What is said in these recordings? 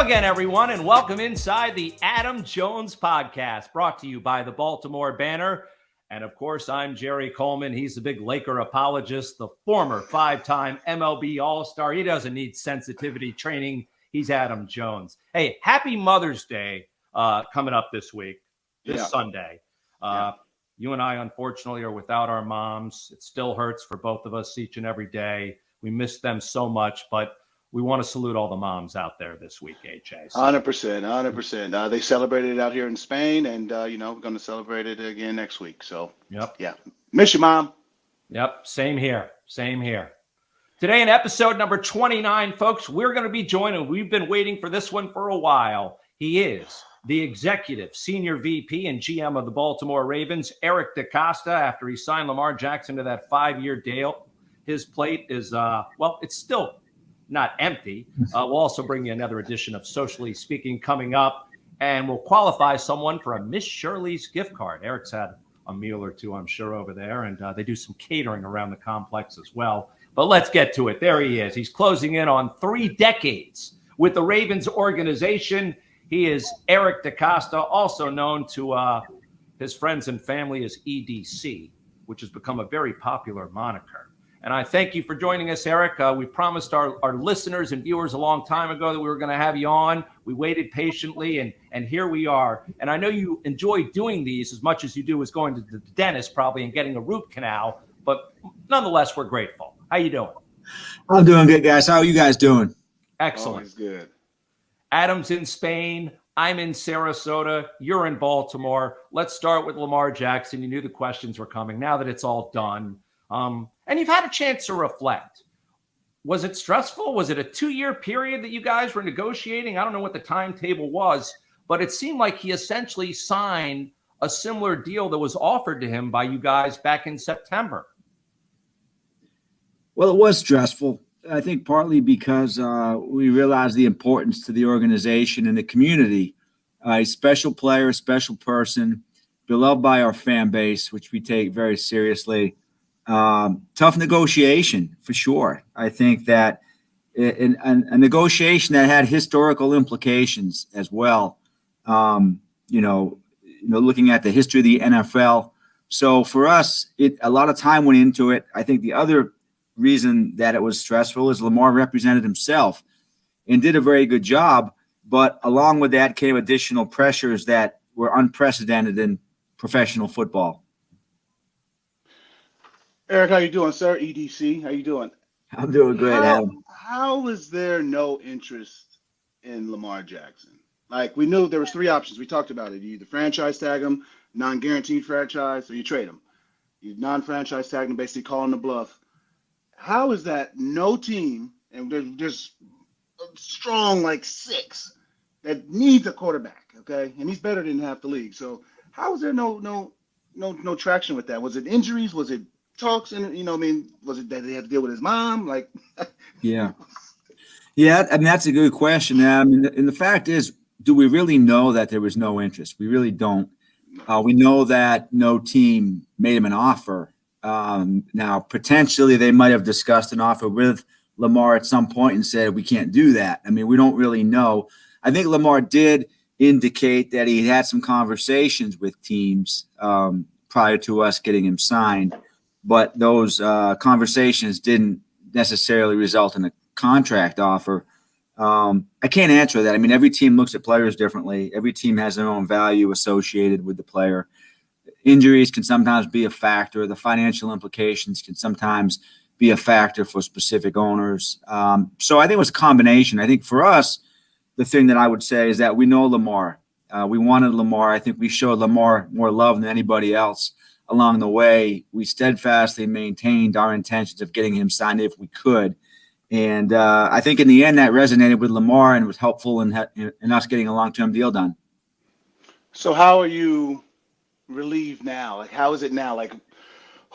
again, everyone, and welcome inside the Adam Jones podcast, brought to you by the Baltimore Banner. And, of course, I'm Jerry Coleman. He's the big Laker apologist, the former five-time MLB All-Star. He doesn't need sensitivity training. He's Adam Jones. Hey, happy Mother's Day coming up this week, Sunday. You and I, unfortunately, are without our moms. It still hurts for both of us each and every day. We miss them so much, but we want to salute all the moms out there this week, AJ. 100%. They celebrated it out here in Spain, and, we're going to celebrate it again next week. So, miss you, Mom. Yep, same here. Today in episode number 29, folks, we're going to be joined. We've been waiting for this one for a while. He is the executive senior VP and GM of the Baltimore Ravens, Eric DeCosta, after he signed Lamar Jackson to that 5-year deal. His plate is, it's still not empty. We'll also bring you another edition of Socially Speaking coming up, and we'll qualify someone for a Miss Shirley's gift card. Eric's had a meal or two, I'm sure, over there, and they do some catering around the complex as well. But let's get to it. There he is. He's closing in on 3 decades with the Ravens organization. He is Eric DeCosta, also known to his friends and family as EDC, which has become a very popular moniker. And I thank you for joining us, Eric. We promised our listeners and viewers a long time ago that we were going to have you on. We waited patiently, and here we are. And I know you enjoy doing these as much as you do as going to the dentist probably and getting a root canal. But nonetheless, we're grateful. How you doing? I'm doing good, guys. How are you guys doing? Excellent. Always good. Adam's in Spain. I'm in Sarasota. You're in Baltimore. Let's start with Lamar Jackson. You knew the questions were coming. Now that it's all done, and you've had a chance to reflect. Was it stressful? Was it a 2-year period that you guys were negotiating? I don't know what the timetable was, but it seemed like he essentially signed a similar deal that was offered to him by you guys back in September. Well, it was stressful. I think partly because we realized the importance to the organization and the community. A special player, a special person, beloved by our fan base, which we take very seriously. Tough negotiation for sure. I think that in a negotiation that had historical implications as well. Looking at the history of the NFL. So for us, a lot of time went into it. I think the other reason that it was stressful is Lamar represented himself and did a very good job. But along with that came additional pressures that were unprecedented in professional football. Eric, how you doing, sir? EDC, how you doing? I'm doing great, Adam. How is there no interest in Lamar Jackson? Like, we knew there was 3 options. We talked about it. You either franchise tag him, non-guaranteed franchise, or you trade him. You non-franchise tag him, basically calling the bluff. How is that no team, and there's a strong, 6, that needs a quarterback, okay? And he's better than half the league. So how is there no traction with that? Was it injuries? Was it talks? And was it that they had to deal with his mom? Yeah. I mean, that's a good question. And the fact is, do we really know that there was no interest? We really don't. We know that no team made him an offer. Now, potentially they might have discussed an offer with Lamar at some point and said, we can't do that. I mean, we don't really know. I think Lamar did indicate that he had some conversations with teams prior to us getting him signed. But those conversations didn't necessarily result in a contract offer. I can't answer that. I mean, every team looks at players differently. Every team has their own value associated with the player. Injuries can sometimes be a factor. The financial implications can sometimes be a factor for specific owners. So I think it was a combination. I think for us, the thing that I would say is that we know Lamar. We wanted Lamar. I think we showed Lamar more love than anybody else. Along the way, we steadfastly maintained our intentions of getting him signed if we could. And I think in the end that resonated with Lamar and was helpful in us getting a long-term deal done. So how are you relieved now? How is it now?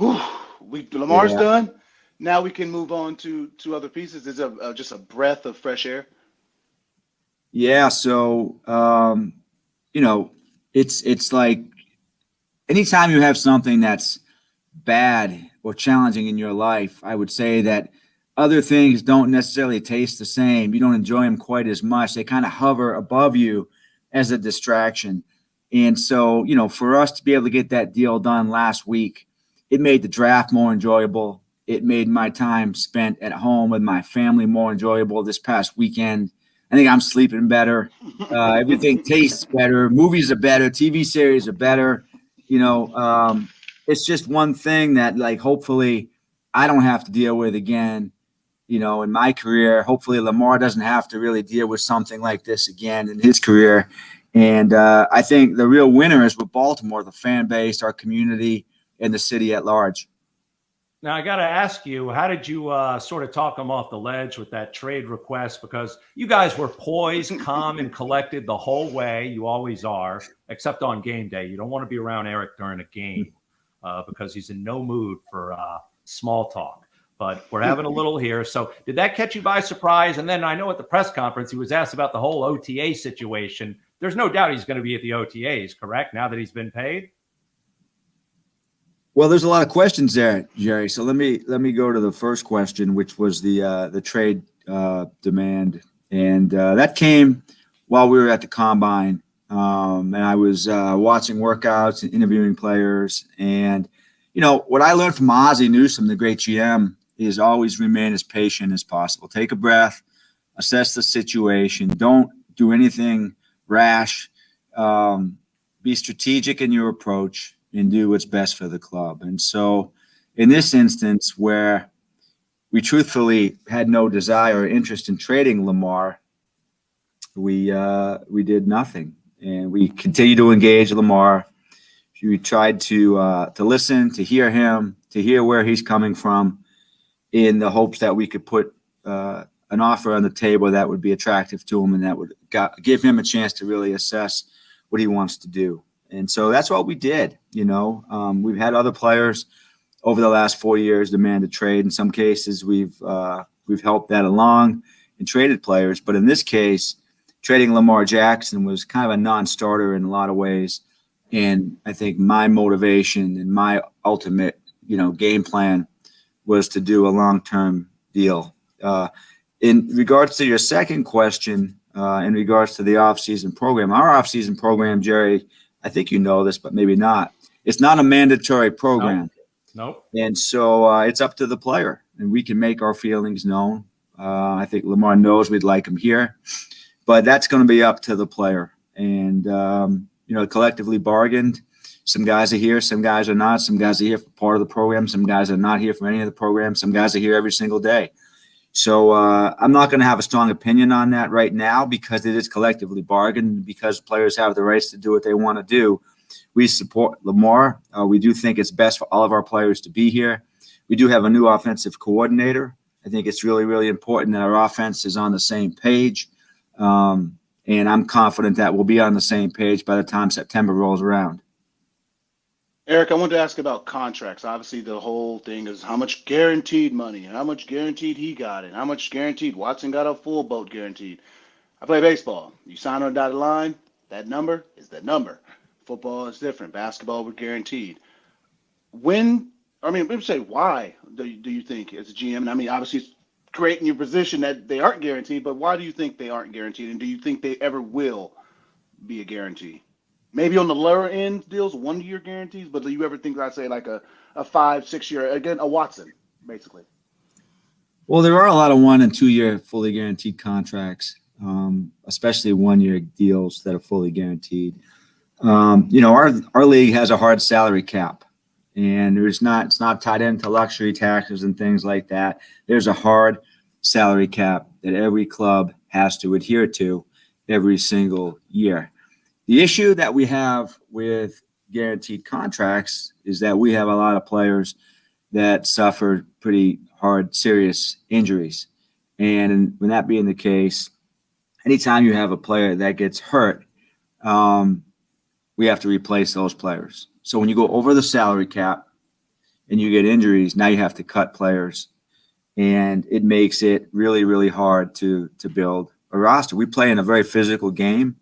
Lamar's done. Now we can move on to other pieces. Is it just a breath of fresh air? Yeah. So, it's like anytime you have something that's bad or challenging in your life, I would say that other things don't necessarily taste the same. You don't enjoy them quite as much. They kind of hover above you as a distraction. And so, for us to be able to get that deal done last week, it made the draft more enjoyable. It made my time spent at home with my family more enjoyable this past weekend. I think I'm sleeping better. Everything tastes better. Movies are better. TV series are better. It's just one thing that, like, hopefully I don't have to deal with again, in my career. Hopefully Lamar doesn't have to really deal with something like this again in his career. And I think the real winner is with Baltimore, the fan base, our community, and the city at large. Now, I got to ask you, how did you sort of talk them off the ledge with that trade request? Because you guys were poised, calm, and collected the whole way. You always are, except on game day. You don't want to be around Eric during a game because he's in no mood for small talk. But we're having a little here. So did that catch you by surprise? And then I know at the press conference, he was asked about the whole OTA situation. There's no doubt he's going to be at the OTAs, correct, now that he's been paid? Well, there's a lot of questions there, Jerry. So let me go to the first question, which was the trade demand, and that came while we were at the combine, and I was watching workouts and interviewing players. And what I learned from Ozzie Newsome, the great GM, is always remain as patient as possible. Take a breath, assess the situation. Don't do anything rash. Be strategic in your approach and do what's best for the club. And so in this instance, where we truthfully had no desire or interest in trading Lamar, we did nothing. And we continued to engage Lamar. We tried to listen, to hear him, to hear where he's coming from, in the hopes that we could put an offer on the table that would be attractive to him and that would give him a chance to really assess what he wants to do. And so that's what we did. We've had other players over the last 4 years demand a trade. In some cases, we've helped that along and traded players. But in this case, trading Lamar Jackson was kind of a non-starter in a lot of ways. And I think my motivation and my ultimate, game plan was to do a long-term deal. In regards to your second question, in regards to the offseason program, our offseason program, Jerry, I think you know this, but maybe not. It's not a mandatory program. Nope. And so it's up to the player, and we can make our feelings known. I think Lamar knows we'd like him here, but that's going to be up to the player. And, collectively bargained. Some guys are here, some guys are not. Some guys are here for part of the program. Some guys are not here for any of the programs. Some guys are here every single day. So I'm not going to have a strong opinion on that right now because it is collectively bargained, because players have the rights to do what they want to do. We support Lamar. We do think it's best for all of our players to be here. We do have a new offensive coordinator. I think it's really, really important that our offense is on the same page. And I'm confident that we'll be on the same page by the time September rolls around. Eric, I wanted to ask about contracts. Obviously, the whole thing is how much guaranteed money and how much guaranteed he got and how much guaranteed Watson got a full boat guaranteed. I play baseball. You sign on a dotted line, that number is that number. Football is different. Basketball, we're guaranteed. Let me say, why do you think as a GM? And obviously it's great in your position that they aren't guaranteed, but why do you think they aren't guaranteed? And do you think they ever will be a guarantee? Maybe on the lower end deals, 1 year guarantees, but do you ever think, I'd say, like a 5-6 year, again, a Watson, basically? Well, there are a lot of 1 and 2 year fully guaranteed contracts, especially 1 year deals that are fully guaranteed. Our league has a hard salary cap, and it's not tied into luxury taxes and things like that. There's a hard salary cap that every club has to adhere to every single year. The issue that we have with guaranteed contracts is that we have a lot of players that suffered pretty hard, serious injuries. And when that being the case, anytime you have a player that gets hurt, we have to replace those players. So when you go over the salary cap and you get injuries, now you have to cut players. And it makes it really, really hard to build a roster. We play in a very physical game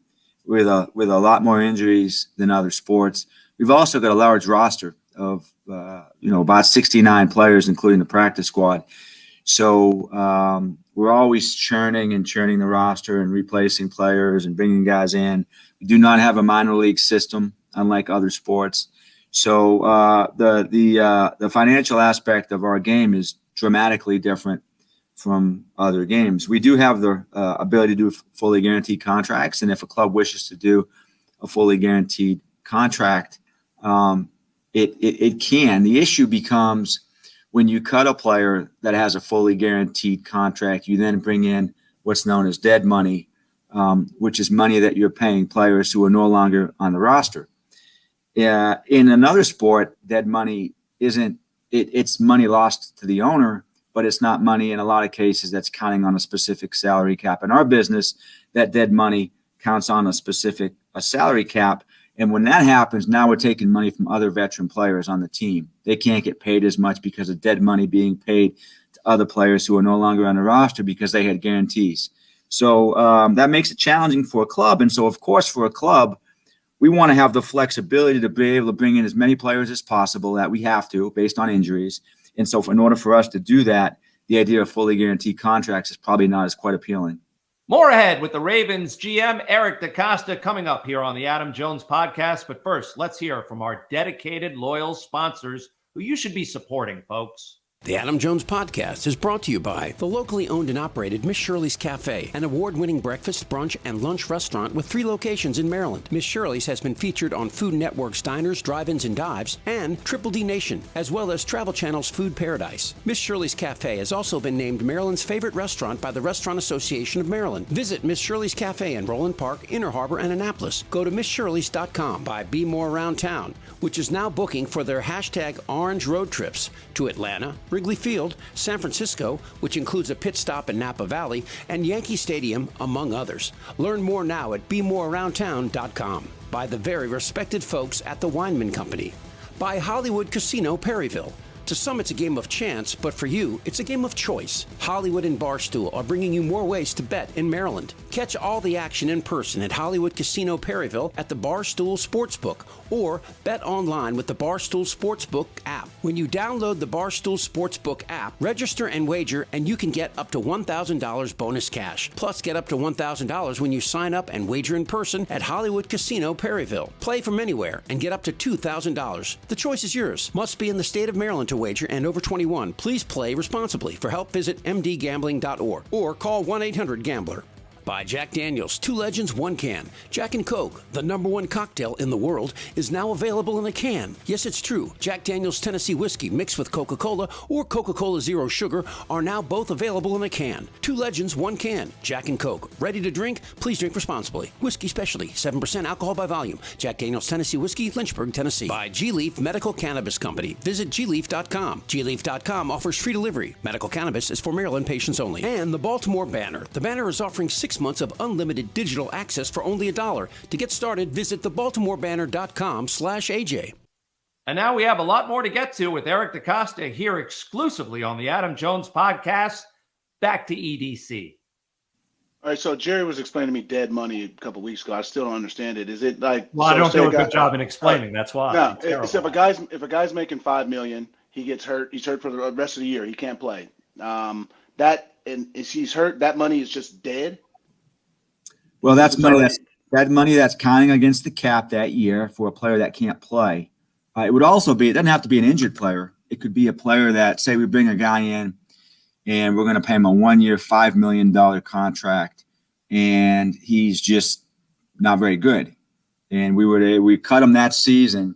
with a lot more injuries than other sports. We've also got a large roster of about 69 players, including the practice squad. So we're always churning the roster and replacing players and bringing guys in. We do not have a minor league system, unlike other sports. So the financial aspect of our game is dramatically different from other games. We do have the ability to do fully guaranteed contracts, and if a club wishes to do a fully guaranteed contract, it can. The issue becomes when you cut a player that has a fully guaranteed contract, you then bring in what's known as dead money, which is money that you're paying players who are no longer on the roster. In another sport, dead money it's money lost to the owner, but it's not money in a lot of cases that's counting on a specific salary cap. In our business, that dead money counts on a salary cap. And when that happens, now we're taking money from other veteran players on the team. They can't get paid as much because of dead money being paid to other players who are no longer on the roster because they had guarantees. So that makes it challenging for a club. And so, of course, for a club, we want to have the flexibility to be able to bring in as many players as possible that we have to based on injuries. And so in order for us to do that, the idea of fully guaranteed contracts is probably not as quite appealing. More ahead with the Ravens GM Eric DeCosta coming up here on the Adam Jones podcast. But first, let's hear from our dedicated, loyal sponsors who you should be supporting, folks. The Adam Jones podcast is brought to you by the locally owned and operated Miss Shirley's Cafe, an award-winning breakfast, brunch, and lunch restaurant with 3 locations in Maryland. Miss Shirley's has been featured on Food Network's Diners, Drive-Ins, and Dives, and Triple D Nation, as well as Travel Channel's Food Paradise. Miss Shirley's Cafe has also been named Maryland's favorite restaurant by the Restaurant Association of Maryland. Visit Miss Shirley's Cafe in Roland Park, Inner Harbor, and Annapolis. Go to MissShirleys.com. By Be More Around Town, which is now booking for their #Orange road trips to Atlanta, Wrigley Field, San Francisco, which includes a pit stop in Napa Valley, and Yankee Stadium, among others. Learn more now at BeMoreAroundTown.com. By the very respected folks at the Weinman Company. By Hollywood Casino Perryville. To some, it's a game of chance, but for you, it's a game of choice. Hollywood and Barstool are bringing you more ways to bet in Maryland. Catch all the action in person at Hollywood Casino Perryville at the Barstool Sportsbook, or bet online with the Barstool Sportsbook app. When you download the Barstool Sportsbook app, register and wager, and you can get up to $1,000 bonus cash. Plus, get up to $1,000 when you sign up and wager in person at Hollywood Casino Perryville. Play from anywhere and get up to $2,000. The choice is yours. Must be in the state of Maryland to wager and over 21. Please play responsibly. For help, visit mdgambling.org or call 1-800-GAMBLER. By Jack Daniel's, 2 legends, 1 can. Jack and Coke, the #1 cocktail in the world, is now available in a can. Yes, it's true. Jack Daniel's Tennessee Whiskey mixed with Coca-Cola or Coca-Cola Zero Sugar are now both available in a can. 2 legends, 1 can. Jack and Coke. Ready to drink? Please drink responsibly. Whiskey Specialty, 7% alcohol by volume. Jack Daniel's Tennessee Whiskey, Lynchburg, Tennessee. By G-Leaf Medical Cannabis Company. Visit gleaf.com. gleaf.com offers free delivery. Medical cannabis is for Maryland patients only. And the Baltimore Banner. The Banner is offering 6 months of unlimited digital access for only $1. To get started, visit thebaltimorebanner.com/AJ. And now we have a lot more to get to with Eric DeCosta here exclusively on the Adam Jones podcast. Back to EDC. All right, so Jerry was explaining to me dead money a couple of weeks ago. I still don't understand it. Is it like? Well, I don't do a good job in explaining. That's why. No, so if a guy's making $5 million, he gets hurt. He's hurt for the rest of the year. He can't play. If he's hurt, that money is just dead. Well, that's money that's counting against the cap that year for a player that can't play. It would also be, it doesn't have to be an injured player. It could be a player that, say we bring a guy in and we're going to pay him a 1-year, $5 million contract, and he's just not very good. And we cut him that season.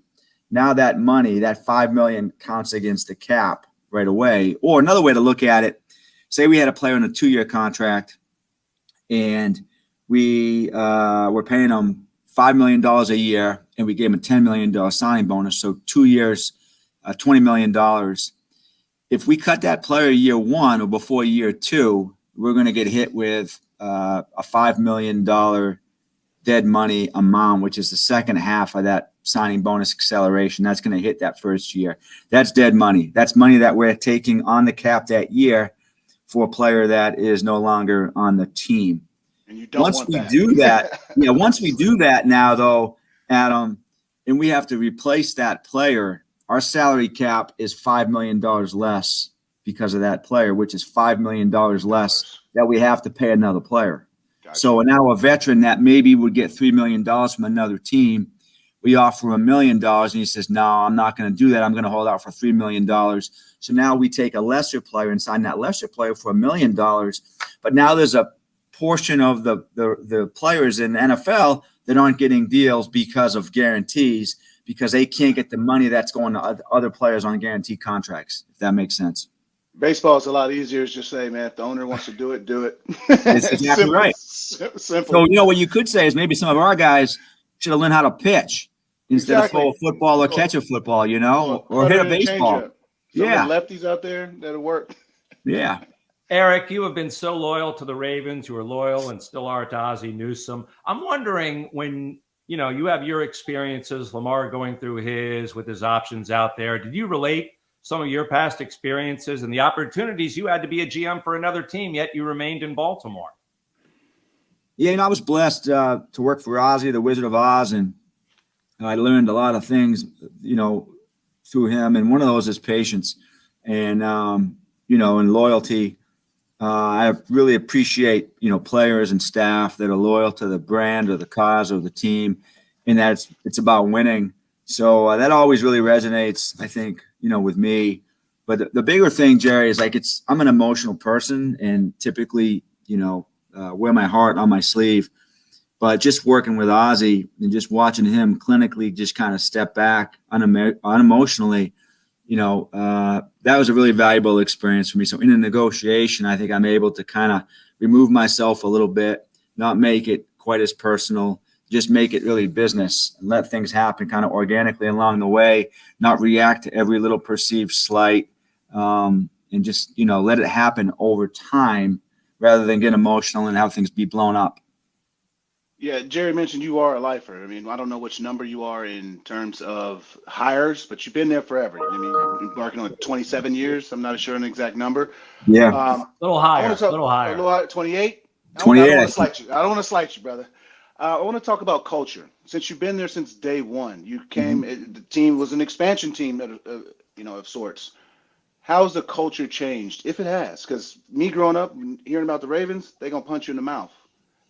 Now that money, that $5 million counts against the cap right away. Or another way to look at it, say we had a player on a 2-year contract and we were paying him $5 million a year, and we gave him a $10 million signing bonus. So 2 years, $20 million. If we cut that player year 1 or before year 2, we're going to get hit with a $5 million dead money amount, which is the second half of that signing bonus acceleration. That's going to hit that first year. That's dead money. That's money that we're taking on the cap that year for a player that is no longer on the team. And you don't once we do that now, though, Adam, and we have to replace that player, our salary cap is $5 million less because of that player, which is $5 million less that we have to pay another player. Gotcha. So now a veteran that maybe would get $3 million from another team, we offer him $1 million, and he says, no, I'm not going to do that. I'm going to hold out for $3 million. So now we take a lesser player and sign that lesser player for $1 million. But now there's a portion of the players in the NFL that aren't getting deals because of guarantees, because they can't get the money that's going to other players on guaranteed contracts, if that makes sense. Baseball is a lot easier to just say, man, if the owner wants to do it, do it. It's exactly simple, right. Simple. So, what you could say is maybe some of our guys should have learned how to pitch instead of throw a football or catch a football, or hit a baseball. Yeah. Lefties out there, that'll work. Yeah. Eric, you have been so loyal to the Ravens. You were loyal and still are to Ozzie Newsome. I'm wondering when, you have your experiences, Lamar going through his with his options out there. Did you relate some of your past experiences and the opportunities you had to be a GM for another team, yet you remained in Baltimore? Yeah, I was blessed to work for Ozzie, the Wizard of Oz, and I learned a lot of things, through him. And one of those is patience and, and loyalty. I really appreciate, players and staff that are loyal to the brand or the cause or the team, and that it's about winning. So that always really resonates, I think, with me. But the bigger thing, Jerry, is I'm an emotional person, and typically, wear my heart on my sleeve. But just working with Ozzie and just watching him clinically just kind of step back unemotionally, that was a really valuable experience for me. So in a negotiation, I think I'm able to kind of remove myself a little bit, not make it quite as personal, just make it really business and let things happen kind of organically along the way, not react to every little perceived slight, and just, let it happen over time rather than get emotional and have things be blown up. Yeah, Jerry mentioned you are a lifer. I mean, I don't know which number you are in terms of hires, but you've been there forever. I mean, you've been working on 27 years. I'm not sure an exact number. Yeah. A little higher. A little higher. 28? 28. I don't want to slight you. I don't want to slight you, brother. I want to talk about culture. Since you've been there since day one, you came. The team was an expansion team, of sorts. How's the culture changed, if it has? Because me growing up and hearing about the Ravens, they're gonna punch you in the mouth.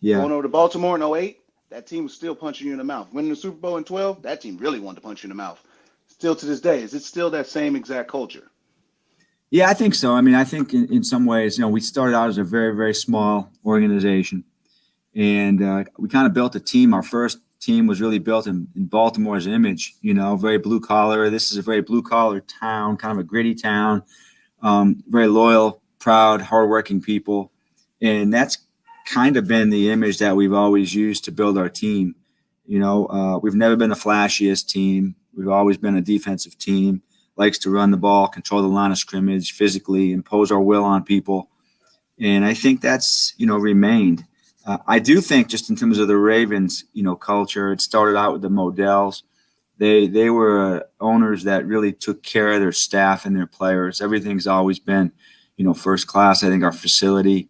Yeah. Going over to Baltimore in 2008, that team was still punching you in the mouth. Winning the Super Bowl in 2012, that team really wanted to punch you in the mouth. Still to this day, is it still that same exact culture? Yeah, I think so. I mean, I think in some ways, we started out as a very, very small organization, and we kind of built a team. Our first team was really built in Baltimore's image, very blue collar. This is a very blue collar town, kind of a gritty town, very loyal, proud, hardworking people. And that's kind of been the image that we've always used to build our team. We've never been the flashiest team. We've always been a defensive team, likes to run the ball, control the line of scrimmage, physically impose our will on people. And I think that's, remained. I do think just in terms of the Ravens, culture, it started out with the Mejdals. They were owners that really took care of their staff and their players. Everything's always been, first class. I think our facility,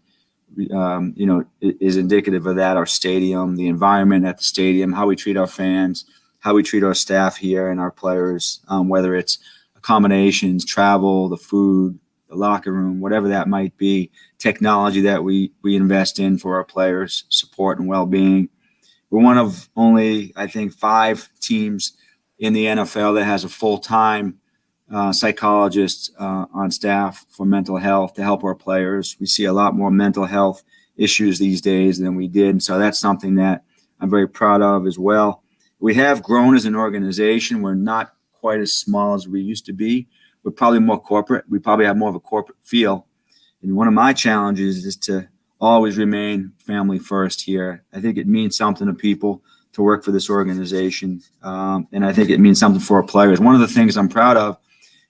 is indicative of that. Our stadium, the environment at the stadium, how we treat our fans, how we treat our staff here and our players, whether it's accommodations, travel, the food, the locker room, whatever that might be, technology that we invest in for our players, support and well-being. We're one of only, I think, 5 teams in the NFL that has a full-time psychologist on staff for mental health to help our players. We see a lot more mental health issues these days than we did. And so that's something that I'm very proud of as well. We have grown as an organization. We're not quite as small as we used to be. We're probably more corporate. We probably have more of a corporate feel. And one of my challenges is to always remain family first here. I think it means something to people to work for this organization. And I think it means something for our players. One of the things I'm proud of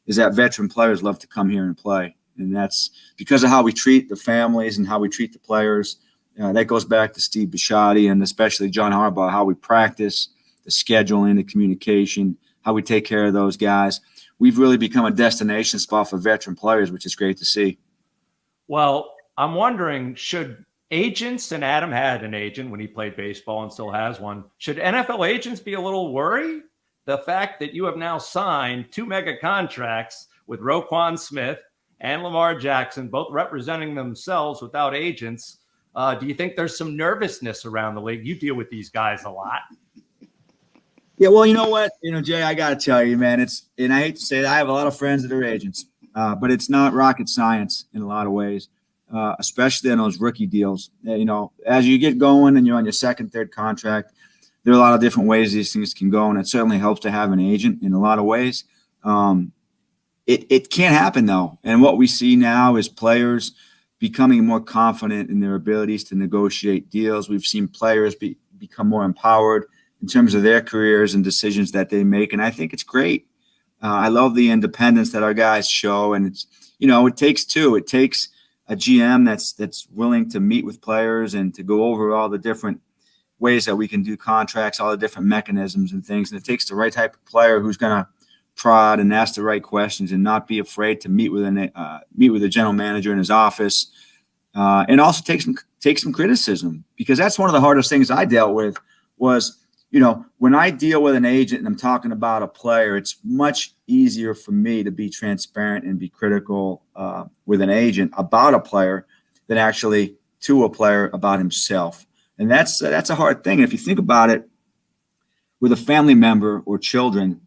is that veteran players love to come here and play. And that's because of how we treat the families and how we treat the players. That goes back to Steve Bisciotti and especially John Harbaugh, how we practice, the scheduling, the communication, how we take care of those guys. We've really become a destination spot for veteran players, which is great to see. Well, I'm wondering, should agents, and Adam had an agent when he played baseball and still has one, should NFL agents be a little worried? The fact that you have now signed 2 mega contracts with Roquan Smith and Lamar Jackson, both representing themselves without agents. Do you think there's some nervousness around the league? You deal with these guys a lot. Yeah, well, you know what? Jay, I got to tell you, man, and I hate to say that, I have a lot of friends that are agents, but it's not rocket science in a lot of ways, especially in those rookie deals. As you get going and you're on your second, third contract, there are a lot of different ways these things can go, and it certainly helps to have an agent in a lot of ways. It can't happen, though. And what we see now is players becoming more confident in their abilities to negotiate deals. We've seen players become more empowered in terms of their careers and decisions that they make. And I think it's great. I love the independence that our guys show. And it takes two. It takes a GM that's willing to meet with players and to go over all the different ways that we can do contracts, all the different mechanisms and things. And it takes the right type of player who's going to prod and ask the right questions and not be afraid to meet with a general manager in his office. And also take some criticism, because that's one of the hardest things I dealt with was, when I deal with an agent and I'm talking about a player, it's much easier for me to be transparent and be critical with an agent about a player than actually to a player about himself. And that's a hard thing. And if you think about it, with a family member or children,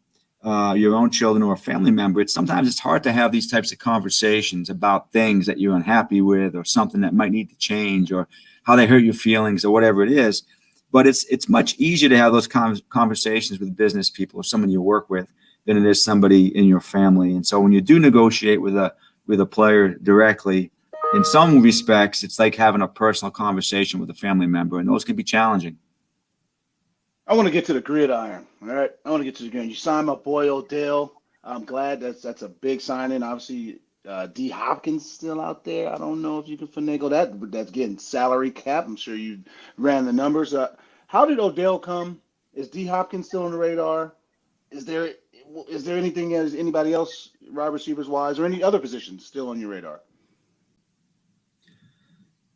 your own children or a family member, sometimes it's hard to have these types of conversations about things that you're unhappy with or something that might need to change or how they hurt your feelings or whatever it is. But it's much easier to have those conversations with business people or someone you work with than it is somebody in your family. And so when you do negotiate with a player directly, in some respects, it's like having a personal conversation with a family member, and those can be challenging. I want to get to the gridiron. All right, I want to get to the gridiron. You signed my boy Odell. I'm glad that's a big signing. Obviously, D Hopkins still out there. I don't know if you can finagle that, but that's getting salary cap. I'm sure you ran the numbers. How did Odell come? Is D Hopkins still on the radar? Is there anything as anybody else, wide receivers wise, or any other positions still on your radar?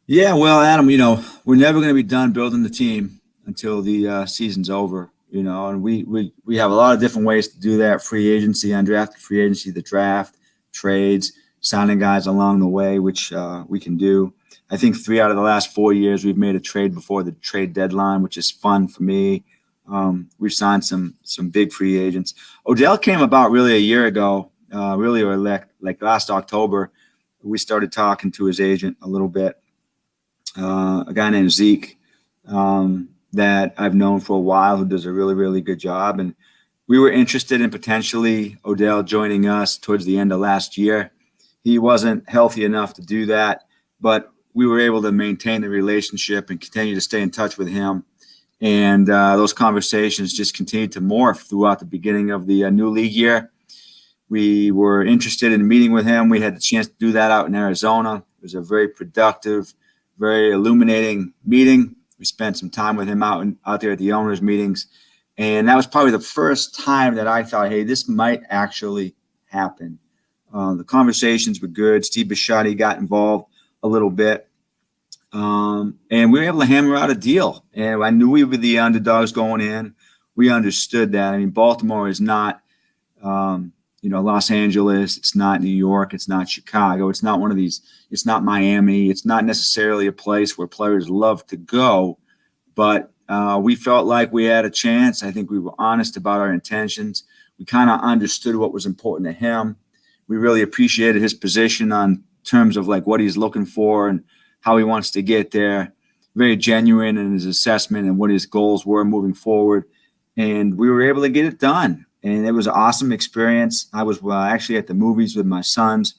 Yeah, well, Adam, we're never going to be done building the team until the season's over, and we have a lot of different ways to do that: free agency, undrafted free agency, the draft, trades, signing guys along the way, which we can do. I think 3 out of the last 4 years we've made a trade before the trade deadline, which is fun for me. We've signed some big free agents. Odell came about really a year ago, or like last October. We started talking to his agent a little bit, a guy named Zeke, that I've known for a while, who does a really, really good job. And we were interested in potentially Odell joining us towards the end of last year. He wasn't healthy enough to do that, but we were able to maintain the relationship and continue to stay in touch with him. And those conversations just continued to morph throughout the beginning of the new league year. We were interested in meeting with him. We had the chance to do that out in Arizona. It was a very productive, very illuminating meeting. We spent some time with him out there at the owners' meetings. And that was probably the first time that I thought, hey, this might actually happen. The conversations were good. Steve Bisciotti got involved a little bit. And we were able to hammer out a deal. And I knew we were the underdogs going in. We understood that. I mean, Baltimore is not, Los Angeles. It's not New York. It's not Chicago. It's not one of these. It's not Miami. It's not necessarily a place where players love to go. But we felt like we had a chance. I think we were honest about our intentions. We kind of understood what was important to him. We really appreciated his position on terms of like what he's looking for and how he wants to get there. Very genuine in his assessment and what his goals were moving forward. And we were able to get it done. And it was an awesome experience. I was actually at the movies with my sons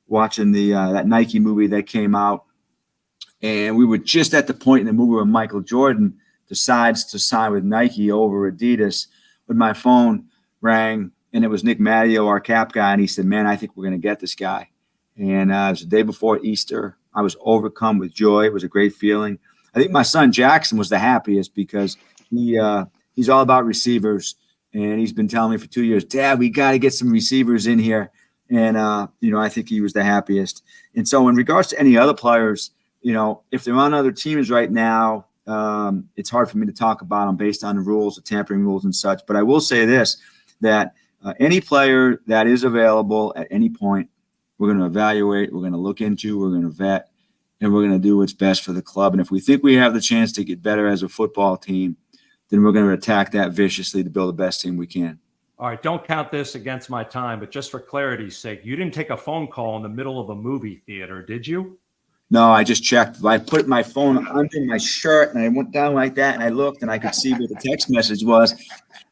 watching that Nike movie that came out. And we were just at the point in the movie where Michael Jordan decides to sign with Nike over Adidas. When my phone rang, and it was Nick Matteo, our cap guy, and he said, man, I think we're going to get this guy. And it was the day before Easter. I was overcome with joy. It was a great feeling. I think my son Jackson was the happiest because he's all about receivers. And he's been telling me for 2 years, Dad, we got to get some receivers in here. And, I think he was the happiest. And so in regards to any other players, if they're on other teams right now, it's hard for me to talk about them based on the rules, the tampering rules and such. But I will say this, that any player that is available at any point, we're going to evaluate, we're going to look into, we're going to vet, and we're going to do what's best for the club. And if we think we have the chance to get better as a football team, then we're going to attack that viciously to build the best team we can. All right, don't count this against my time, but just for clarity's sake, you didn't take a phone call in the middle of a movie theater, did you? No, I just checked. I put my phone under my shirt, and I went down like that, and I looked, and I could see what the text message was.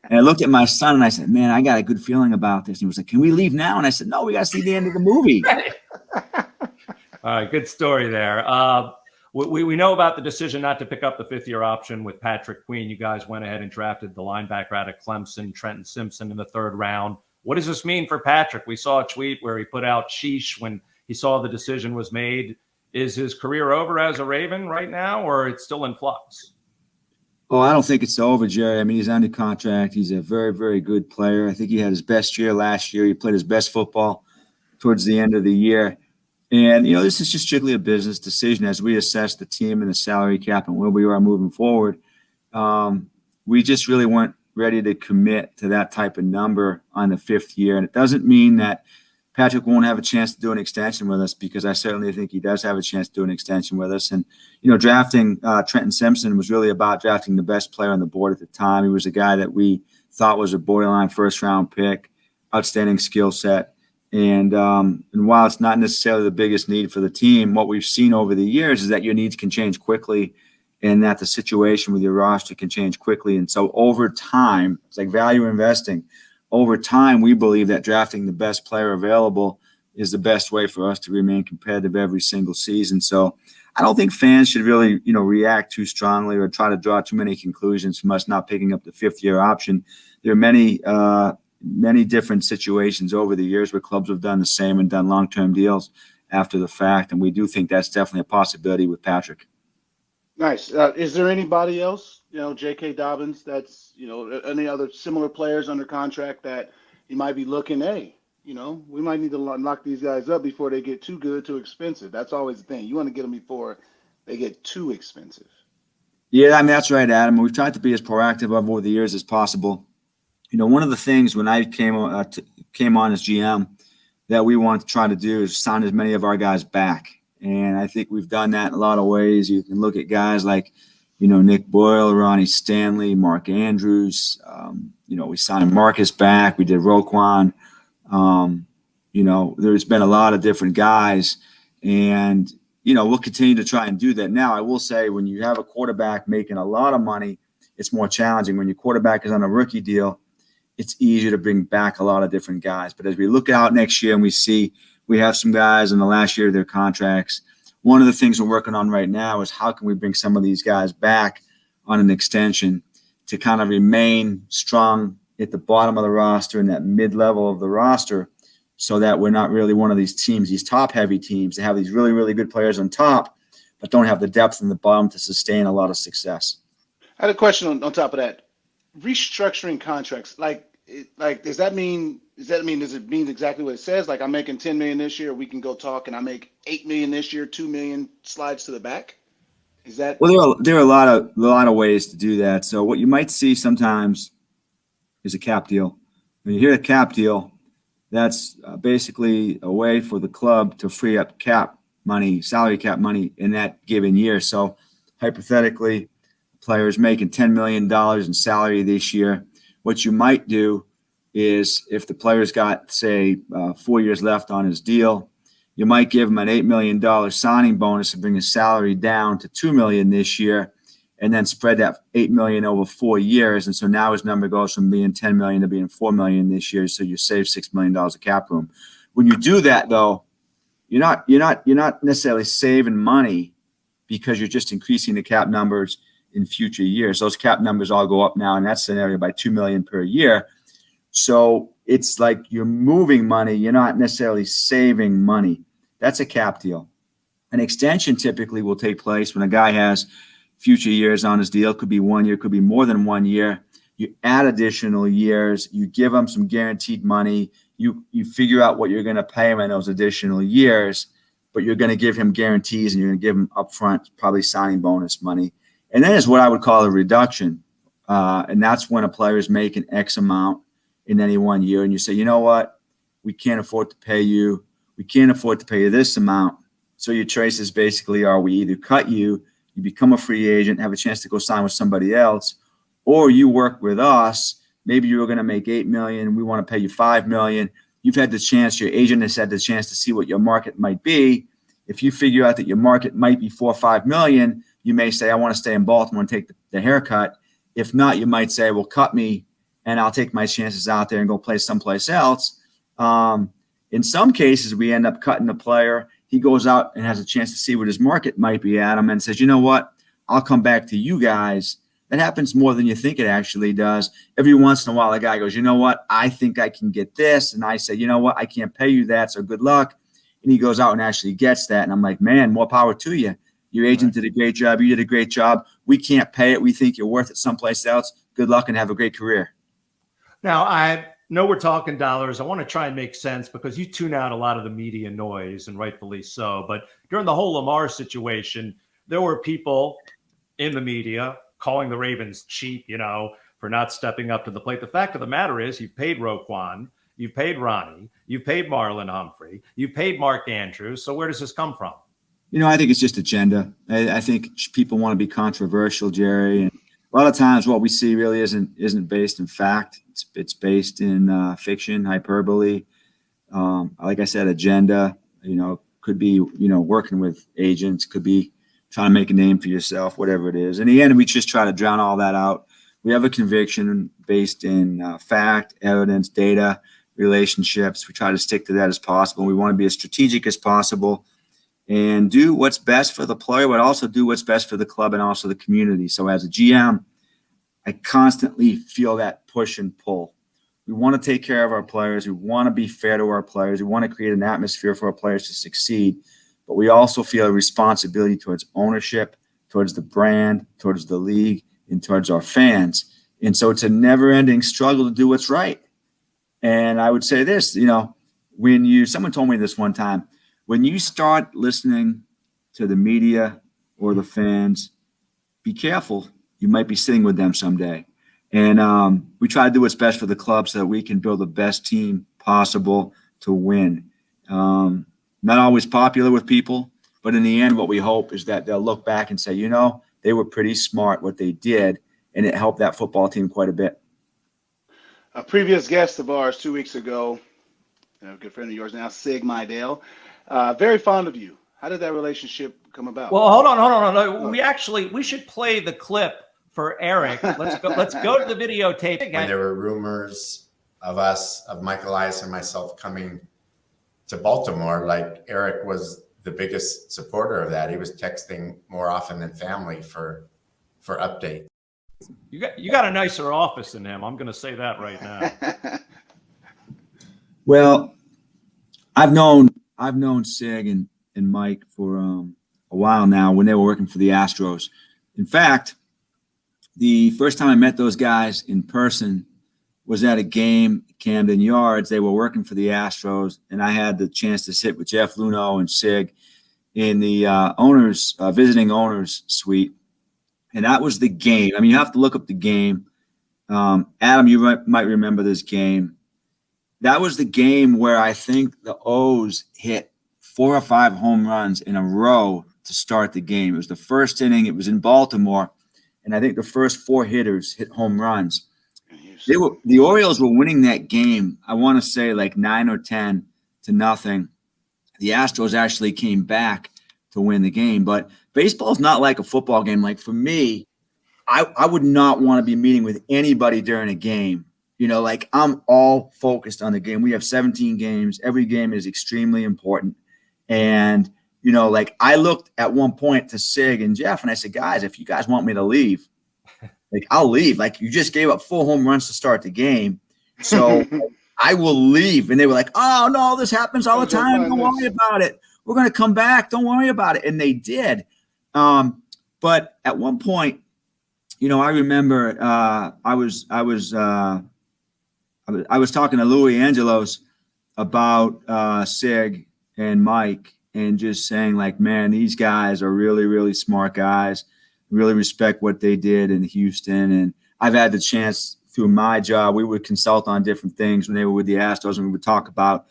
And I looked at my son, and I said, man, I got a good feeling about this. And he was like, can we leave now? And I said, no, we got to see the end of the movie. All right, good story there. We know about the decision not to pick up the fifth-year option with Patrick Queen. You guys went ahead and drafted the linebacker out of Clemson, Trenton Simpson, in the third round. What does this mean for Patrick? We saw a tweet where he put out sheesh when he saw the decision was made. Is his career over as a Raven right now, or it's still in flux? Oh, I don't think it's over, Jerry. I mean, he's under contract. He's a very, very good player. I think he had his best year last year. He played his best football towards the end of the year. And, this is just strictly a business decision as we assess the team and the salary cap and where we are moving forward. We just really weren't ready to commit to that type of number on the fifth year. And it doesn't mean that Patrick won't have a chance to do an extension with us, because I certainly think he does have a chance to do an extension with us. And, drafting Trenton Simpson was really about drafting the best player on the board at the time. He was a guy that we thought was a borderline first-round pick, outstanding skill set. And while it's not necessarily the biggest need for the team, what we've seen over the years is that your needs can change quickly, and that the situation with your roster can change quickly. And so over time, it's like value investing. Over time, we believe that drafting the best player available is the best way for us to remain competitive every single season. So I don't think fans should really, react too strongly or try to draw too many conclusions from us not picking up the fifth-year option. There are many different situations over the years where clubs have done the same and done long-term deals after the fact, and we do think that's definitely a possibility with Patrick. Nice. Is there anybody else, J.K. Dobbins, that's, any other similar players under contract that you might be looking, hey, we might need to lock these guys up before they get too good, too expensive. That's always the thing. You want to get them before they get too expensive. Yeah, I mean, that's right, Adam. We've tried to be as proactive over the years as possible. One of the things when I came on as GM that we want to try to do is sign as many of our guys back. And I think we've done that in a lot of ways. You can look at guys like, Nick Boyle, Ronnie Stanley, Mark Andrews. We signed Marcus back. We did Roquan. There's been a lot of different guys. And, we'll continue to try and do that. Now, I will say when you have a quarterback making a lot of money, it's more challenging. When your quarterback is on a rookie deal, it's easier to bring back a lot of different guys. But as we look out next year and we see we have some guys in the last year of their contracts, one of the things we're working on right now is how can we bring some of these guys back on an extension to kind of remain strong at the bottom of the roster and that mid-level of the roster, so that we're not really one of these teams, these top-heavy teams that have these really, really good players on top but don't have the depth in the bottom to sustain a lot of success. I had a question on top of that. Restructuring contracts, does it mean exactly what it says? Like, I'm making $10 million this year, we can go talk, and I make $8 million this year, $2 million slides to the back? Is that? Well, there are a lot of ways to do that. So what you might see sometimes is a cap deal. When you hear a cap deal, that's basically a way for the club to free up salary cap money in that given year. So hypothetically, players making $10 million in salary this year, what you might do is if the player's got, say, 4 years left on his deal, you might give him an $8 million signing bonus to bring his salary down to $2 million this year, and then spread that $8 million over 4 years. And so now his number goes from being $10 million to being $4 million this year. So you save $6 million of cap room. When you do that, though, you're not necessarily saving money, because you're just increasing the cap numbers in future years. Those cap numbers all go up now in that scenario by $2 million per year. So it's like you're moving money. You're not necessarily saving money. That's a cap deal. An extension typically will take place when a guy has future years on his deal. Could be 1 year, could be more than 1 year. You add additional years. You give them some guaranteed money. You figure out what you're going to pay him in those additional years, but you're going to give him guarantees, and you're going to give him upfront probably signing bonus money. And then is what I would call a reduction. And that's when a player is making X amount in any 1 year. And you say, you know what? We can't afford to pay you. we can't afford to pay you this amount. So your choices basically are, we either cut you, you become a free agent, have a chance to go sign with somebody else, or you work with us. Maybe you were going to make $8 million. We want to pay you $5 million. You've had the chance, your agent has had the chance to see what your market might be. If you figure out that your market might be $4 or $5 million, you may say, I want to stay in Baltimore and take the haircut. If not, you might say, well, cut me and I'll take my chances out there and go play someplace else. In some cases, we end up cutting the player. He goes out and has a chance to see what his market might be at him and says, you know what, I'll come back to you guys. That happens more than you think it actually does. Every once in a while, a guy goes, you know what, I think I can get this. And I say, you know what, I can't pay you that, so good luck. And he goes out and actually gets that. And I'm like, man, more power to you. Your agent did a great job. You did a great job. We can't pay it. We think you're worth it someplace else. Good luck and have a great career. Now, I know we're talking dollars. I want to try and make sense because you tune out a lot of the media noise, and rightfully so. But during the whole Lamar situation, there were people in the media calling the Ravens cheap, for not stepping up to the plate. The fact of the matter is you've paid Roquan, you've paid Ronnie, you've paid Marlon Humphrey, you've paid Mark Andrews. So where does this come from? I think it's just agenda. I think people want to be controversial, Jerry. And a lot of times what we see really isn't based in fact. It's based in fiction, hyperbole. Like I said, agenda, could be, working with agents, could be trying to make a name for yourself, whatever it is. In the end, we just try to drown all that out. We have a conviction based in fact, evidence, data, relationships. We try to stick to that as possible. We want to be as strategic as possible and do what's best for the player, but also do what's best for the club and also the community. So as a GM, I constantly feel that push and pull. We want to take care of our players. We want to be fair to our players. We want to create an atmosphere for our players to succeed. But we also feel a responsibility towards ownership, towards the brand, towards the league, and towards our fans. And so it's a never-ending struggle to do what's right. And I would say this, someone told me this one time, when you start listening to the media or the fans, be careful. You might be sitting with them someday. And we try to do what's best for the club so that we can build the best team possible to win. Not always popular with people, but in the end, what we hope is that they'll look back and say, they were pretty smart what they did, and it helped that football team quite a bit. A previous guest of ours 2 weeks ago, a good friend of yours now, Sig Mejdal, very fond of you. How did that relationship come about? Well, hold on. We should play the clip for Eric. Let's go to the videotape. When there were rumors of Mike Elias and myself coming to Baltimore, like Eric was the biggest supporter of that. He was texting more often than family for updates. You got a nicer office than him. I'm going to say that right now. Well, I've known Sig and Mike for a while now when they were working for the Astros. In fact, the first time I met those guys in person was at a game at Camden Yards. They were working for the Astros, and I had the chance to sit with Jeff Luhnow and Sig in the visiting owners suite. And that was the game. I mean, you have to look up the game. Adam, you might remember this game. That was the game where I think the O's hit 4 or 5 home runs in a row to start the game. It was the first inning. It was in Baltimore. And I think the first 4 hitters hit home runs. The Orioles were winning that game, I want to say like 9 or 10 to nothing. The Astros actually came back to win the game. But baseball is not like a football game. Like for me, I would not want to be meeting with anybody during a game. I'm all focused on the game. We have 17 games. Every game is extremely important. And, I looked at one point to Sig and Jeff, and I said, guys, if you guys want me to leave, I'll leave. You just gave up 4 home runs to start the game. So I will leave. And they were like, oh, no, this happens all the time. Don't worry about it. We're going to come back. Don't worry about it. And they did. But at one point, I remember I was talking to Louis Angelos about Sig and Mike and just saying man, these guys are really, really smart guys. Really respect what they did in Houston. And I've had the chance through my job, we would consult on different things when they were with the Astros, and we would talk about,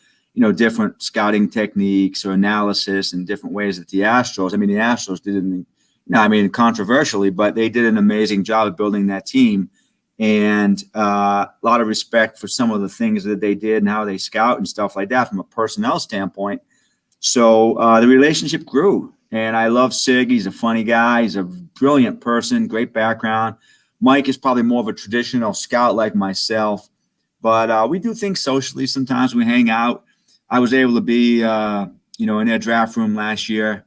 different scouting techniques or analysis and different ways that the Astros. I mean, the Astros did controversially, but they did an amazing job of building that team. And a lot of respect for some of the things that they did and how they scout and stuff like that from a personnel standpoint. So the relationship grew. And I love Sig. He's a funny guy. He's a brilliant person, great background. Mike is probably more of a traditional scout like myself. But we do things socially. Sometimes we hang out. I was able to be, in their draft room last year,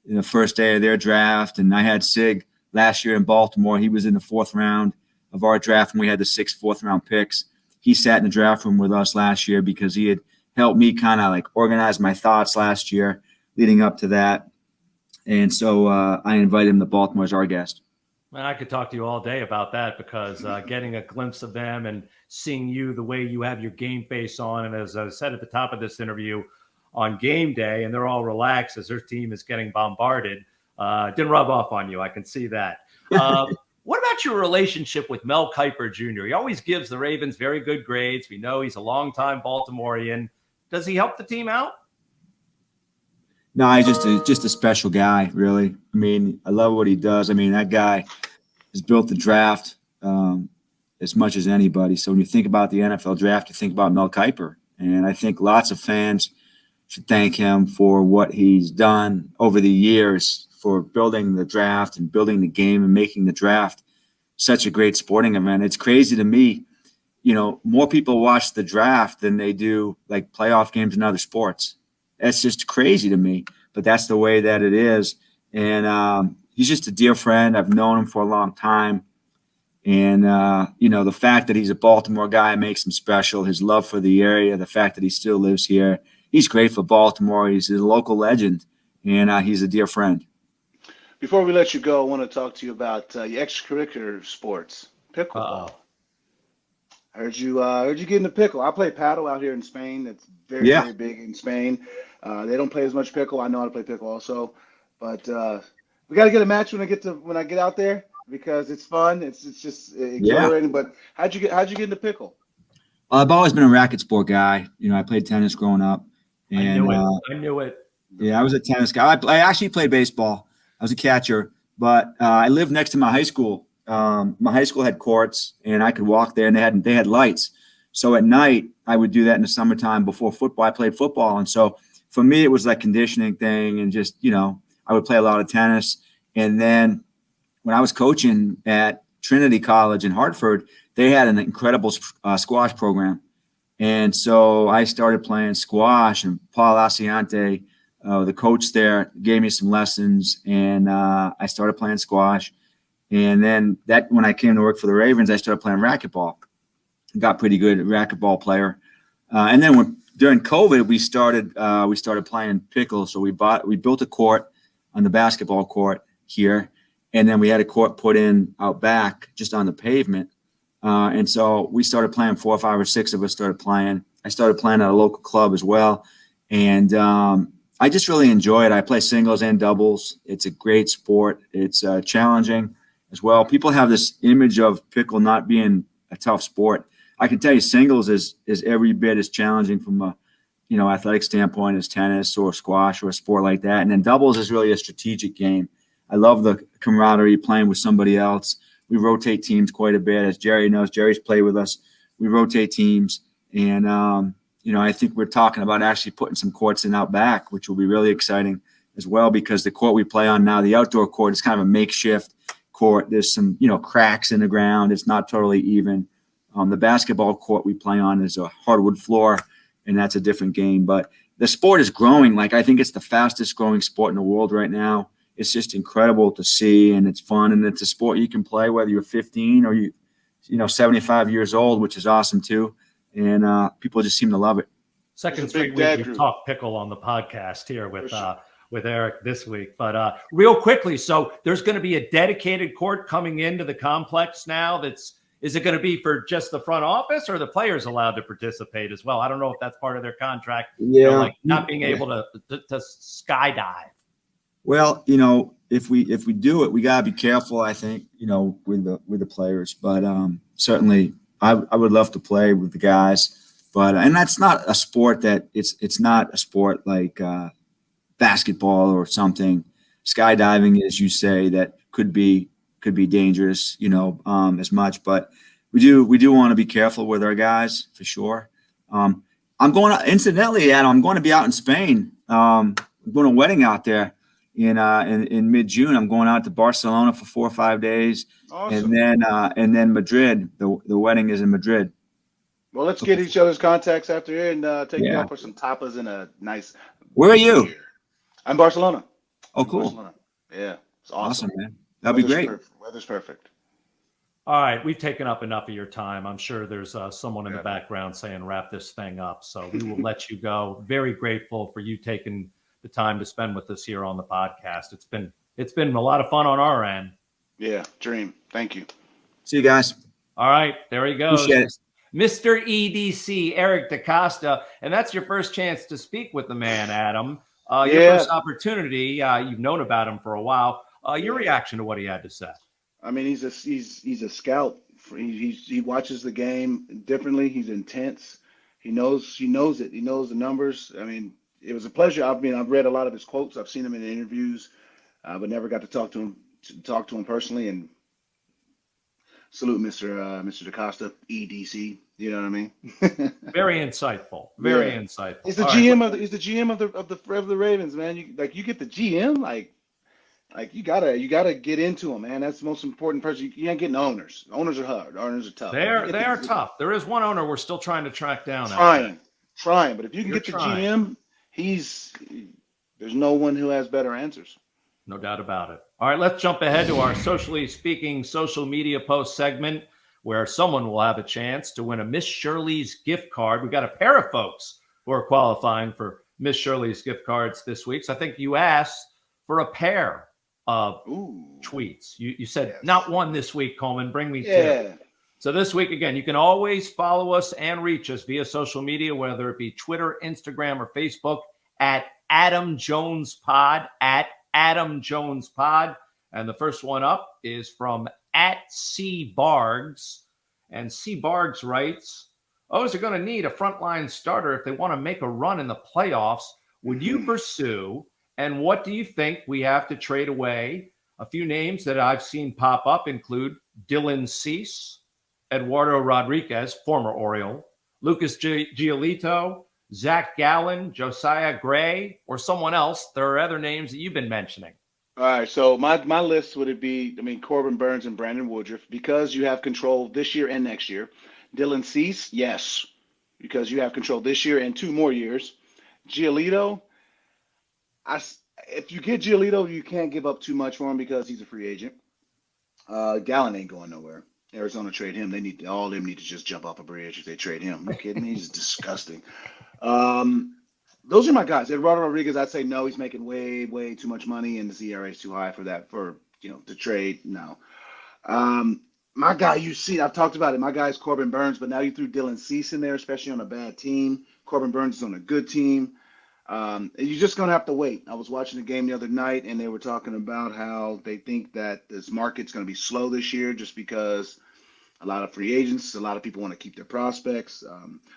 in the first day of their draft. And I had Sig last year in Baltimore. He was in the 4th round of our draft, and we had the 6 4th-round picks. He sat in the draft room with us last year because he had helped me kind of like organize my thoughts last year leading up to that. And so I invited him to Baltimore as our guest. Man, I could talk to you all day about that because getting a glimpse of them and seeing you the way you have your game face on. And as I said at the top of this interview, on game day, and they're all relaxed as their team is getting bombarded, didn't rub off on you. I can see that. What about your relationship with Mel Kiper Jr.? He always gives the Ravens very good grades. We know he's a longtime Baltimorean. Does he help the team out? No, he's just a special guy, really. I mean, I love what he does. I mean, that guy has built the draft as much as anybody. So when you think about the NFL draft, you think about Mel Kiper. And I think lots of fans should thank him for what he's done over the years for building the draft and building the game and making the draft such a great sporting event. It's crazy to me. More people watch the draft than they do like playoff games in other sports. That's just crazy to me, but that's the way that it is. And he's just a dear friend. I've known him for a long time. And, the fact that he's a Baltimore guy makes him special. His love for the area, the fact that he still lives here. He's great for Baltimore. He's a local legend, and he's a dear friend. Before we let you go, I want to talk to you about your extracurricular sports, pickleball. I heard you get into pickle. I play paddle out here in Spain. It's very, very big in Spain. They don't play as much pickle. I know how to play pickle also, but we got to get a match when I get out there because it's fun. It's just exhilarating. But how'd you get into pickle? I've always been a racket sport guy. I played tennis growing up. And, I knew it. Yeah, I was a tennis guy. I actually played baseball. I was a catcher, but I lived next to my high school. My high school had courts, and I could walk there, and they had lights. So at night, I would do that in the summertime before football. I played football, and so for me, it was like conditioning thing, and just I would play a lot of tennis. And then when I was coaching at Trinity College in Hartford, they had an incredible squash program, and so I started playing squash. And Paul Asiante, the coach there, gave me some lessons, and I started playing squash. And then when I came to work for the Ravens, I started playing racquetball. Got pretty good at racquetball player. And then during COVID, we started playing pickle. So we built a court on the basketball court here, and then we had a court put in out back just on the pavement. And so we started playing. 4 or 5 or 6 of us started playing. I started playing at a local club as well, and I just really enjoy it. I play singles and doubles. It's a great sport. It's challenging as well. People have this image of pickle not being a tough sport. I can tell you singles is every bit as challenging from a athletic standpoint as tennis or squash or a sport like that. And then doubles is really a strategic game. I love the camaraderie playing with somebody else. We rotate teams quite a bit. As Jerry knows, Jerry's played with us. We rotate teams. And, I think we're talking about actually putting some courts in out back, which will be really exciting as well, because the court we play on now, the outdoor court, is kind of a makeshift court. There's some, cracks in the ground. It's not totally even. The basketball court we play on is a hardwood floor, and that's a different game. But the sport is growing. I think it's the fastest growing sport in the world right now. It's just incredible to see, and it's fun, and it's a sport you can play whether you're 15 or you 75 years old, which is awesome too. And people just seem to love it. Second straight week we've talked pickle on the podcast here with Eric this week. But real quickly, so there's going to be a dedicated court coming into the complex now. Is it going to be for just the front office, or are the players allowed to participate as well? I don't know if that's part of their contract. Yeah, not being able to skydive. Well, if we do it, we gotta be careful. I think with the players, but certainly I would love to play with the guys. But and that's not a sport that it's not a sport like basketball or something. Skydiving, as you say, that could be dangerous, as much. But we do want to be careful with our guys for sure. I'm going to, incidentally, Adam, I'm going to be out in Spain. I'm going to a wedding out there in mid-June. I'm going out to Barcelona for 4 or 5 days. Awesome. And then Madrid. The wedding is in Madrid. Well, let's get each other's contacts after here and take you out for some tapas and a nice. Where are you? Beer. I'm Barcelona. Oh, cool. Barcelona. Yeah, it's awesome, man. That'd be great. Weather's perfect. All right, we've taken up enough of your time. I'm sure there's someone in the background saying wrap this thing up. So we will let you go. Very grateful for you taking the time to spend with us here on the podcast. It's been a lot of fun on our end. Yeah, dream. Thank you. See you guys. All right, there he goes. Appreciate it. Mr. EDC, Eric DeCosta. And that's your first chance to speak with the man, Adam. Your first opportunity. You've known about him for a while. Your reaction to what he had to say? I mean, he's a scout. He watches the game differently. He's intense. He knows it. He knows the numbers. I mean, it was a pleasure. I've read a lot of his quotes. I've seen him in interviews, but never got to talk to him personally. And salute Mr. DeCosta, EDC. You know what I mean? Very insightful. Very insightful. He's the GM of the Ravens, man. You get the GM, like you gotta get into them, man. That's the most important person. You ain't getting owners. Owners are hard. Owners are tough. They are tough. There is one owner we're still trying to track down. Trying. But if you can get the GM, there's no one who has better answers. No doubt about it. All right, let's jump ahead to our socially speaking social media post segment, where someone will have a chance to win a Miss Shirley's gift card. We got a pair of folks who are qualifying for Miss Shirley's gift cards this week. So I think you asked for a pair of tweets. You said not one this week, Coleman. Bring me two. So this week, again, you can always follow us and reach us via social media, whether it be Twitter, Instagram, or Facebook at Adam Jones Pod, at Adam Jones Pod. And the first one up is from at C Bargs. And C Bargs writes, O's are going to need a frontline starter if they want to make a run in the playoffs. Would you pursue, and what do you think we have to trade away? A few names that I've seen pop up include Dylan Cease, Eduardo Rodriguez, former Oriole, Lucas Giolito, Zach Gallen, Josiah Gray, or someone else. There are other names that you've been mentioning. All right, so my list would be, Corbin Burns and Brandon Woodruff, because you have control this year and next year. Dylan Cease, yes, because you have control this year and 2 more years. Giolito, if you get Giolito, you can't give up too much for him because he's a free agent. Gallen ain't going nowhere. Arizona trade him. All of them need to just jump off a bridge if they trade him. Are you kidding me? He's disgusting. Those are my guys. Eduardo Rodriguez, I'd say no. He's making way, way too much money, and the ERA is too high for that. To trade. No. My guy, I've talked about it. My guy is Corbin Burns, but now you threw Dylan Cease in there, especially on a bad team. Corbin Burns is on a good team. You're just gonna have to wait. I was watching the game the other night, and they were talking about how they think that this market's gonna be slow this year, just because a lot of free agents, a lot of people want to keep their prospects.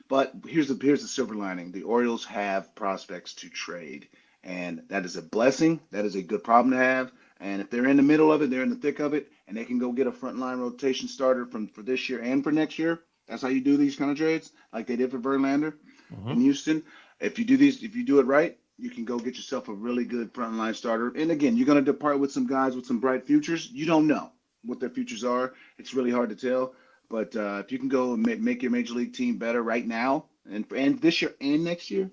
But here's the silver lining: the Orioles have prospects to trade, and that is a blessing. That is a good problem to have. And if they're in the middle of it, they're in the thick of it, and they can go get a frontline rotation starter for this year and for next year. That's how you do these kind of trades, like they did for Verlander in Houston. If you do it right, you can go get yourself a really good frontline starter. And again, you're going to depart with some guys with some bright futures. You don't know what their futures are. It's really hard to tell. But if you can go and make your major league team better right now and this year and next year,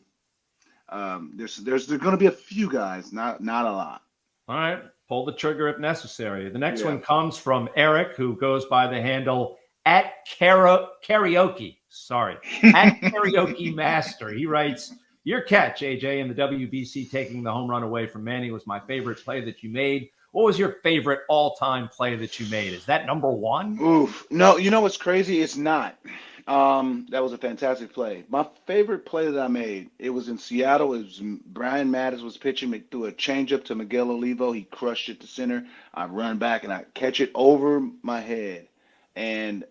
there's going to be a few guys, not a lot. All right. Pull the trigger if necessary. The next one comes from Eric, who goes by the handle at karaoke. Sorry. At karaoke master. He writes, your catch, AJ, in the WBC taking the home run away from Manny was my favorite play that you made. What was your favorite all-time play that you made? Is that number one? Oof. No, you know what's crazy? It's not. That was a fantastic play. My favorite play that I made, it was in Seattle. It was Brian Mattis was pitching, threw a changeup to Miguel Olivo. He crushed it to center. I run back and I catch it over my head. And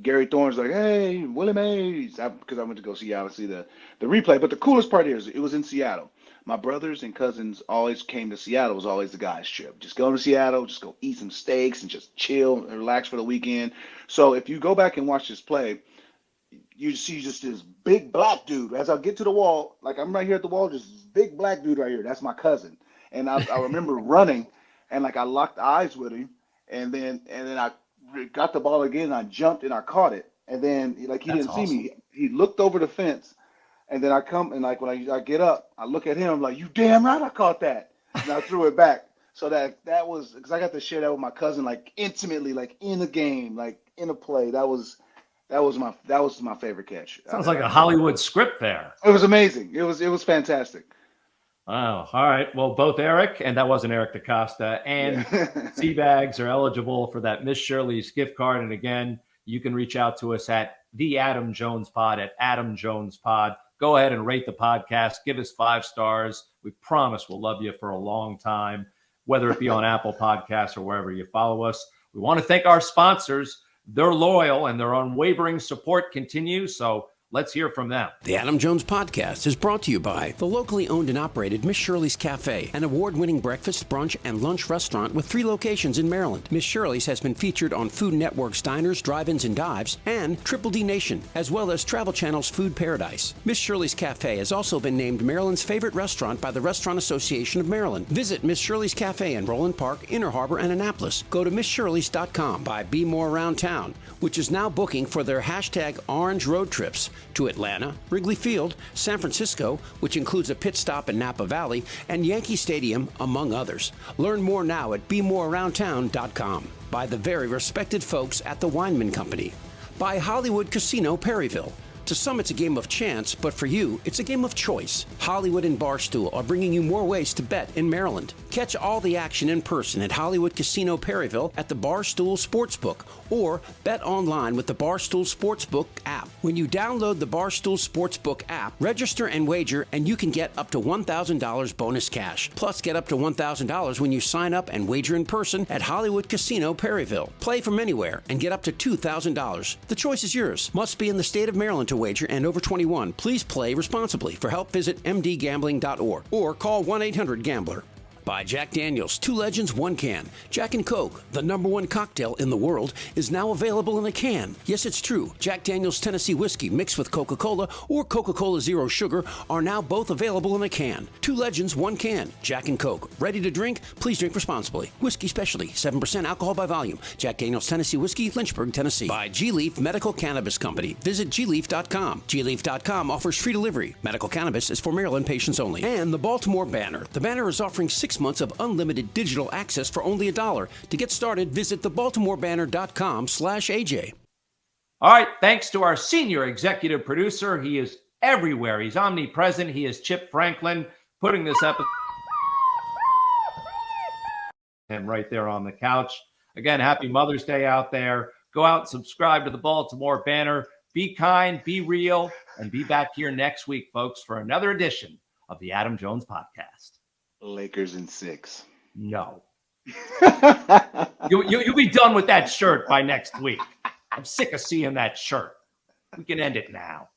Gary Thorne's like, hey, Willie Mays, because I went to go see, obviously, the replay. But the coolest part is it was in Seattle. My brothers and cousins always came to Seattle. It was always the guys' trip. Just go to Seattle, just go eat some steaks and just chill and relax for the weekend. So if you go back and watch this play, you see just this big black dude. As I get to the wall, like I'm right here at the wall, just this big black dude right here. That's my cousin. And I remember running, and like I locked eyes with him, and then I got the ball again, and I jumped and I caught it. And then like he didn't see me. He looked over the fence, and then I come and like when I get up, I look at him, I'm like, you damn right I caught that. And I threw it back. So that was because I got to share that with my cousin like intimately, like in a game, like in a play. That was my favorite catch. Sounds like a Hollywood script there. It was amazing. It was fantastic. Wow. All right. Well, both Eric, and that wasn't Eric DeCosta, and Seabags are eligible for that Miss Shirley's gift card. And again, you can reach out to us at the Adam Jones Pod, at Adam Jones Pod. Go ahead and rate the podcast. Give us 5 stars. We promise we'll love you for a long time, whether it be on Apple Podcasts or wherever you follow us. We want to thank our sponsors. They're loyal and their unwavering support continues. So let's hear from them. The Adam Jones Podcast is brought to you by the locally owned and operated Miss Shirley's Cafe, an award-winning breakfast, brunch, and lunch restaurant with 3 locations in Maryland. Miss Shirley's has been featured on Food Network's Diners, Drive-Ins, and Dives, and Triple D Nation, as well as Travel Channel's Food Paradise. Miss Shirley's Cafe has also been named Maryland's favorite restaurant by the Restaurant Association of Maryland. Visit Miss Shirley's Cafe in Roland Park, Inner Harbor, and Annapolis. Go to MissShirleys.com. By Be More Around Town, which is now booking for their #Orange Road trips to Atlanta, Wrigley Field, San Francisco, which includes a pit stop in Napa Valley, and Yankee Stadium, among others. Learn more now at BeMoreAroundTown.com. By the very respected folks at the Weinman Company. By Hollywood Casino Perryville. To some, it's a game of chance, but for you, it's a game of choice. Hollywood and Barstool are bringing you more ways to bet in Maryland. Catch all the action in person at Hollywood Casino Perryville at the Barstool Sportsbook, or bet online with the Barstool Sportsbook app. When you download the Barstool Sportsbook app, register and wager, and you can get up to $1,000 bonus cash. Plus, get up to $1,000 when you sign up and wager in person at Hollywood Casino Perryville. Play from anywhere and get up to $2,000. The choice is yours. Must be in the state of Maryland to wager and over 21. Please play responsibly. For help, visit mdgambling.org or call 1-800-GAMBLER. By Jack Daniel's, 2 legends, 1 can. Jack and Coke, the #1 cocktail in the world, is now available in a can. Yes, it's true. Jack Daniel's Tennessee Whiskey mixed with Coca-Cola or Coca-Cola Zero Sugar are now both available in a can. 2 legends, 1 can. Jack and Coke. Ready to drink? Please drink responsibly. Whiskey specialty, 7% alcohol by volume. Jack Daniel's Tennessee Whiskey, Lynchburg, Tennessee. By G-Leaf Medical Cannabis Company. Visit gleaf.com. Gleaf.com offers free delivery. Medical cannabis is for Maryland patients only. And the Baltimore Banner. The Banner is offering 6 months of unlimited digital access for only $1. To get started, visit thebaltimorebanner.com/AJ. All right. Thanks to our senior executive producer. He is everywhere. He's omnipresent. He is Chip Franklin, putting this episode and right there on the couch. Again, happy Mother's Day out there. Go out and subscribe to the Baltimore Banner. Be kind, be real, and be back here next week, folks, for another edition of the Adam Jones Podcast. Lakers in 6. No. You'll be done with that shirt by next week. I'm sick of seeing that shirt. We can end it now.